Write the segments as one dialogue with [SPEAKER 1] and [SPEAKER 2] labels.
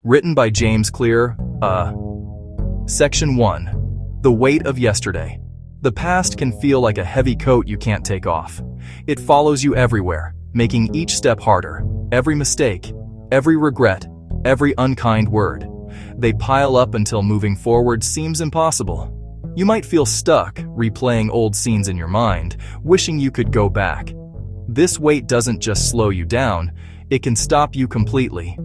[SPEAKER 1] Written by James Clear. Section 1. The weight of yesterday. The past can feel like a heavy coat you can't take off. It follows you everywhere, making each step harder. Every mistake, every regret, every unkind word. They pile up until moving forward seems impossible. You might feel stuck, replaying old scenes in your mind, wishing you could go back. This weight doesn't just slow you down, it can stop you completely.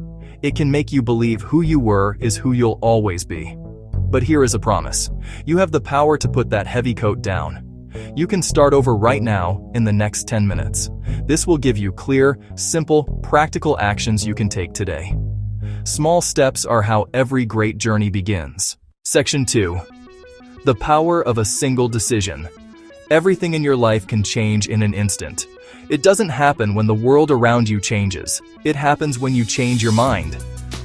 [SPEAKER 1] It can make you believe who you were is who you'll always be. But here is a promise. You have the power to put that heavy coat down. You can start over right now in the next 10 minutes. This will give you clear, simple, practical actions you can take today. Small steps are how every great journey begins. Section 2. The power of a single decision. Everything in your life can change in an instant. It doesn't happen when the world around you changes. It happens when you change your mind.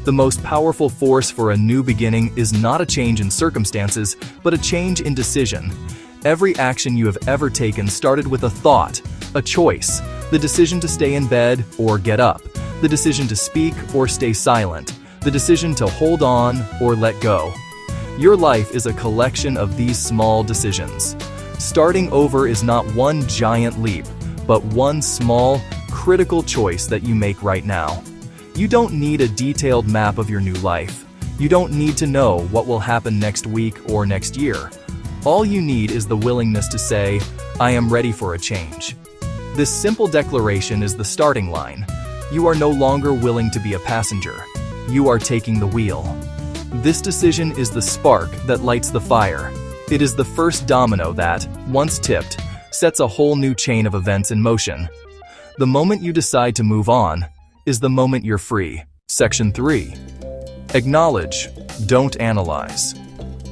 [SPEAKER 1] The most powerful force for a new beginning is not a change in circumstances, but a change in decision. Every action you have ever taken started with a thought, a choice, the decision to stay in bed or get up, the decision to speak or stay silent, the decision to hold on or let go. Your life is a collection of these small decisions. Starting over is not one giant leap, but one small, critical choice that you make right now. You don't need a detailed map of your new life. You don't need to know what will happen next week or next year. All you need is the willingness to say, I am ready for a change. This simple declaration is the starting line. You are no longer willing to be a passenger. You are taking the wheel. This decision is the spark that lights the fire. It is the first domino that, once tipped, sets a whole new chain of events in motion. The moment you decide to move on is the moment you're free. Section 3. Acknowledge, don't analyze.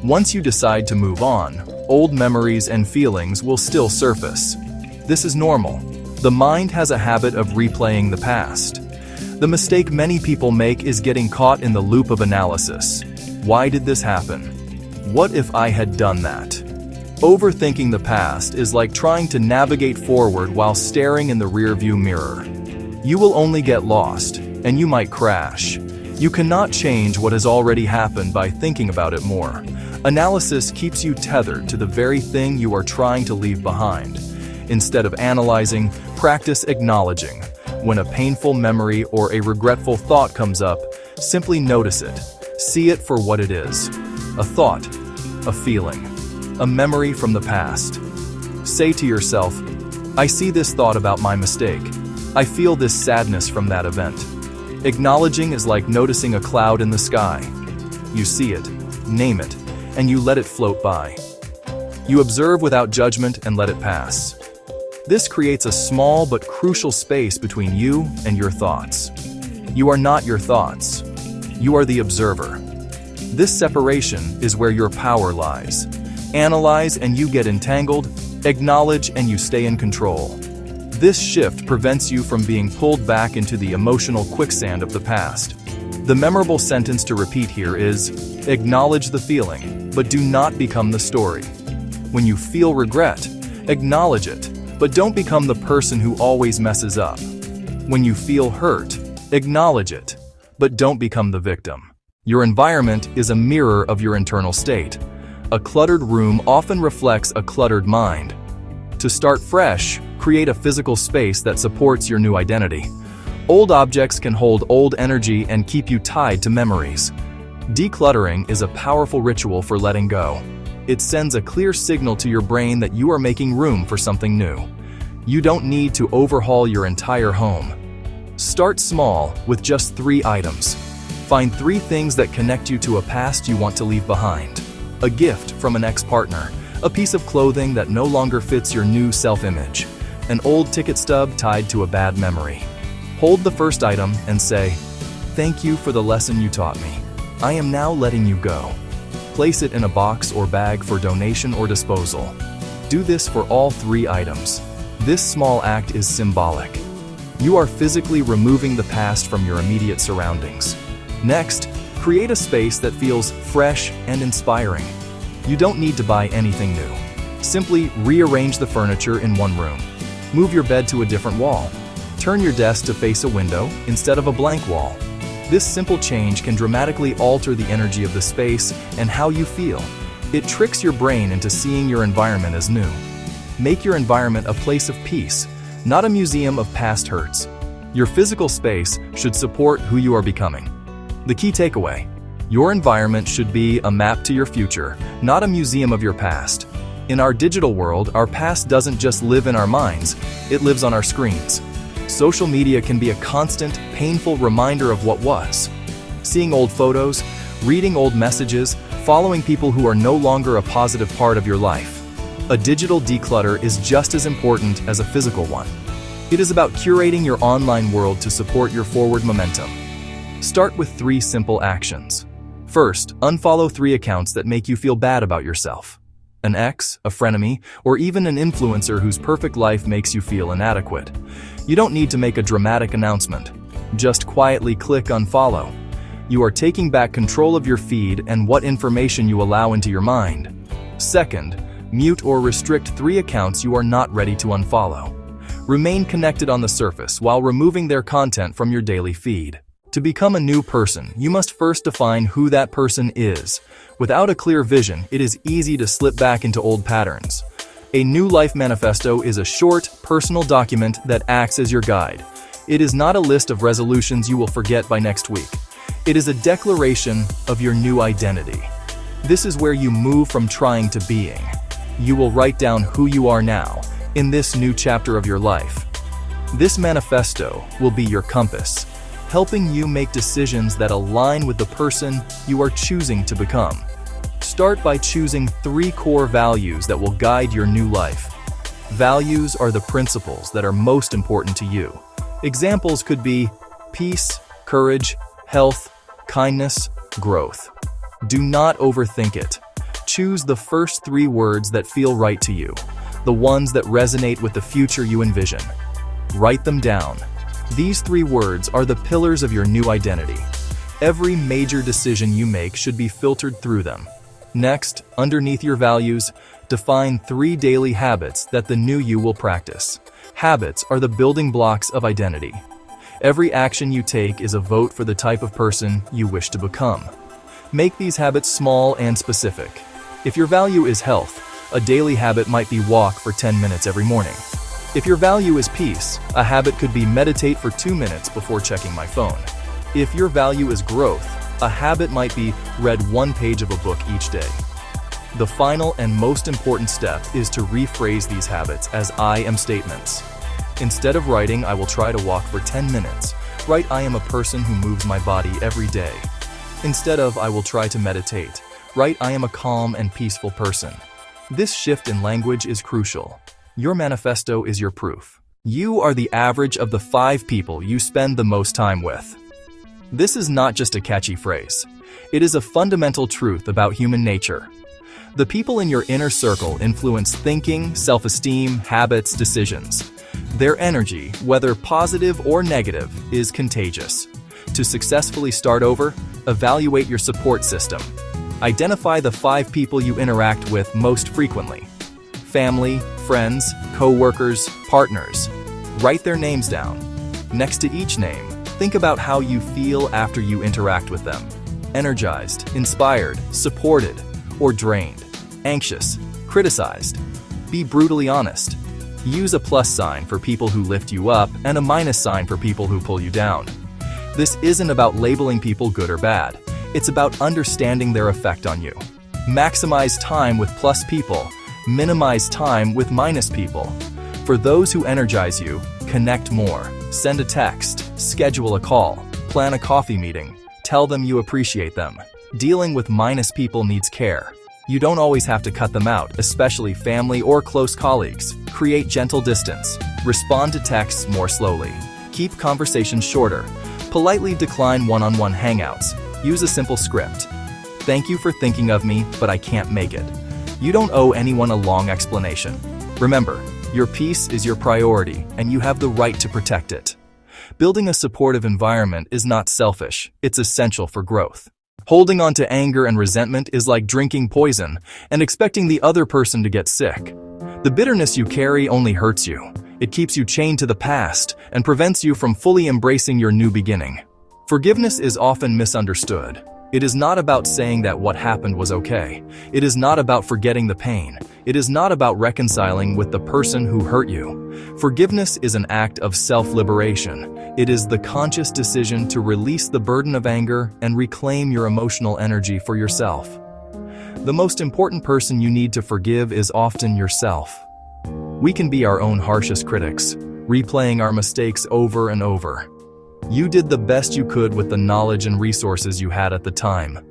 [SPEAKER 1] Once you decide to move on, old memories and feelings will still surface. This is normal. The mind has a habit of replaying the past. The mistake many people make is getting caught in the loop of analysis. Why did this happen? What if I had done that? Overthinking the past is like trying to navigate forward while staring in the rearview mirror. You will only get lost, and you might crash. You cannot change what has already happened by thinking about it more. Analysis keeps you tethered to the very thing you are trying to leave behind. Instead of analyzing, practice acknowledging. When a painful memory or a regretful thought comes up, simply notice it. See it for what it is. A thought, a feeling, a memory from the past. Say to yourself, I see this thought about my mistake. I feel this sadness from that event. Acknowledging is like noticing a cloud in the sky. You see it, name it, and you let it float by. You observe without judgment and let it pass. This creates a small but crucial space between you and your thoughts. You are not your thoughts. You are the observer. This separation is where your power lies. Analyze and you get entangled, acknowledge and you stay in control. This shift prevents you from being pulled back into the emotional quicksand of the past. The memorable sentence to repeat here is, acknowledge the feeling, but do not become the story. When you feel regret, acknowledge it, but don't become the person who always messes up. When you feel hurt, acknowledge it, but don't become the victim. Your environment is a mirror of your internal state. A cluttered room often reflects a cluttered mind. To start fresh, create a physical space that supports your new identity. Old objects can hold old energy and keep you tied to memories. Decluttering is a powerful ritual for letting go. It sends a clear signal to your brain that you are making room for something new. You don't need to overhaul your entire home. Start small with just 3 items. Find 3 things that connect you to a past you want to leave behind. A gift from an ex-partner, a piece of clothing that no longer fits your new self-image, an old ticket stub tied to a bad memory. Hold the first item and say, thank you for the lesson you taught me. I am now letting you go. Place it in a box or bag for donation or disposal. Do this for all 3 items. This small act is symbolic. You are physically removing the past from your immediate surroundings. Next, create a space that feels fresh and inspiring. You don't need to buy anything new. Simply rearrange the furniture in one room. Move your bed to a different wall. Turn your desk to face a window instead of a blank wall. This simple change can dramatically alter the energy of the space and how you feel. It tricks your brain into seeing your environment as new. Make your environment a place of peace, not a museum of past hurts. Your physical space should support who you are becoming. The key takeaway: your environment should be a map to your future, not a museum of your past. In our digital world, our past doesn't just live in our minds, it lives on our screens. Social media can be a constant, painful reminder of what was. Seeing old photos, reading old messages, following people who are no longer a positive part of your life. A digital declutter is just as important as a physical one. It is about curating your online world to support your forward momentum. Start with 3 simple actions. First, unfollow 3 accounts that make you feel bad about yourself. An ex, a frenemy, or even an influencer whose perfect life makes you feel inadequate. You don't need to make a dramatic announcement. Just quietly click unfollow. You are taking back control of your feed and what information you allow into your mind. Second, mute or restrict 3 accounts you are not ready to unfollow. Remain connected on the surface while removing their content from your daily feed. To become a new person, you must first define who that person is. Without a clear vision, it is easy to slip back into old patterns. A New Life Manifesto is a short, personal document that acts as your guide. It is not a list of resolutions you will forget by next week. It is a declaration of your new identity. This is where you move from trying to being. You will write down who you are now, in this new chapter of your life. This manifesto will be your compass, helping you make decisions that align with the person you are choosing to become. Start by choosing 3 core values that will guide your new life. Values are the principles that are most important to you. Examples could be peace, courage, health, kindness, growth. Do not overthink it. Choose the first 3 words that feel right to you, the ones that resonate with the future you envision. Write them down. These 3 words are the pillars of your new identity. Every major decision you make should be filtered through them. Next, underneath your values, define 3 daily habits that the new you will practice. Habits are the building blocks of identity. Every action you take is a vote for the type of person you wish to become. Make these habits small and specific. If your value is health, a daily habit might be walk for 10 minutes every morning. If your value is peace, a habit could be meditate for 2 minutes before checking my phone. If your value is growth, a habit might be read 1 page of a book each day. The final and most important step is to rephrase these habits as I am statements. Instead of writing, I will try to walk for 10 minutes, write I am a person who moves my body every day. Instead of I will try to meditate, write I am a calm and peaceful person. This shift in language is crucial. Your manifesto is your proof. You are the average of the 5 people you spend the most time with. This is not just a catchy phrase. It is a fundamental truth about human nature. The people in your inner circle influence thinking, self-esteem, habits, decisions. Their energy, whether positive or negative, is contagious. To successfully start over, evaluate your support system. Identify the 5 people you interact with most frequently. Family, friends, co-workers, partners. Write their names down. Next to each name, think about how you feel after you interact with them. Energized, inspired, supported, or drained. Anxious, criticized. Be brutally honest. Use a plus sign for people who lift you up and a minus sign for people who pull you down. This isn't about labeling people good or bad. It's about understanding their effect on you. Maximize time with plus people. Minimize time with minus people. For those who energize you, connect more. Send a text, schedule a call, plan a coffee meeting. Tell them you appreciate them. Dealing with minus people needs care. You don't always have to cut them out, especially family or close colleagues. Create gentle distance. Respond to texts more slowly. Keep conversations shorter. Politely decline one-on-one hangouts. Use a simple script. Thank you for thinking of me, but I can't make it. You don't owe anyone a long explanation. Remember, your peace is your priority, and you have the right to protect it. Building a supportive environment is not selfish, it's essential for growth. Holding on to anger and resentment is like drinking poison and expecting the other person to get sick. The bitterness you carry only hurts you. It keeps you chained to the past and prevents you from fully embracing your new beginning. Forgiveness is often misunderstood. It is not about saying that what happened was okay. It is not about forgetting the pain. It is not about reconciling with the person who hurt you. Forgiveness is an act of self-liberation. It is the conscious decision to release the burden of anger and reclaim your emotional energy for yourself. The most important person you need to forgive is often yourself. We can be our own harshest critics, replaying our mistakes over and over. You did the best you could with the knowledge and resources you had at the time.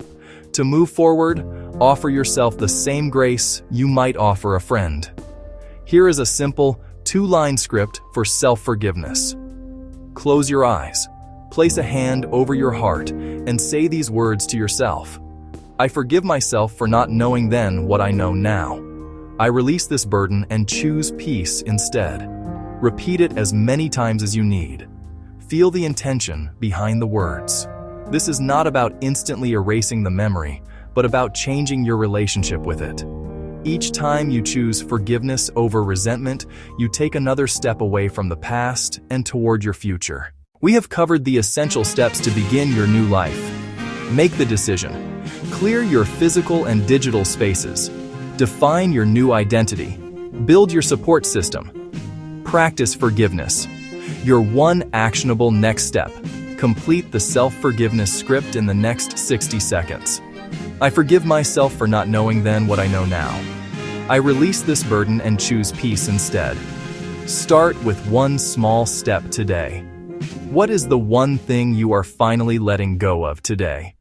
[SPEAKER 1] To move forward, offer yourself the same grace you might offer a friend. Here is a simple, 2-line script for self-forgiveness. Close your eyes, place a hand over your heart, and say these words to yourself. I forgive myself for not knowing then what I know now. I release this burden and choose peace instead. Repeat it as many times as you need. Feel the intention behind the words. This is not about instantly erasing the memory, but about changing your relationship with it. Each time you choose forgiveness over resentment, you take another step away from the past and toward your future. We have covered the essential steps to begin your new life. Make the decision. Clear your physical and digital spaces. Define your new identity. Build your support system. Practice forgiveness. Your one actionable next step. Complete the self-forgiveness script in the next 60 seconds. I forgive myself for not knowing then what I know now. I release this burden and choose peace instead. Start with one small step today. What is the one thing you are finally letting go of today?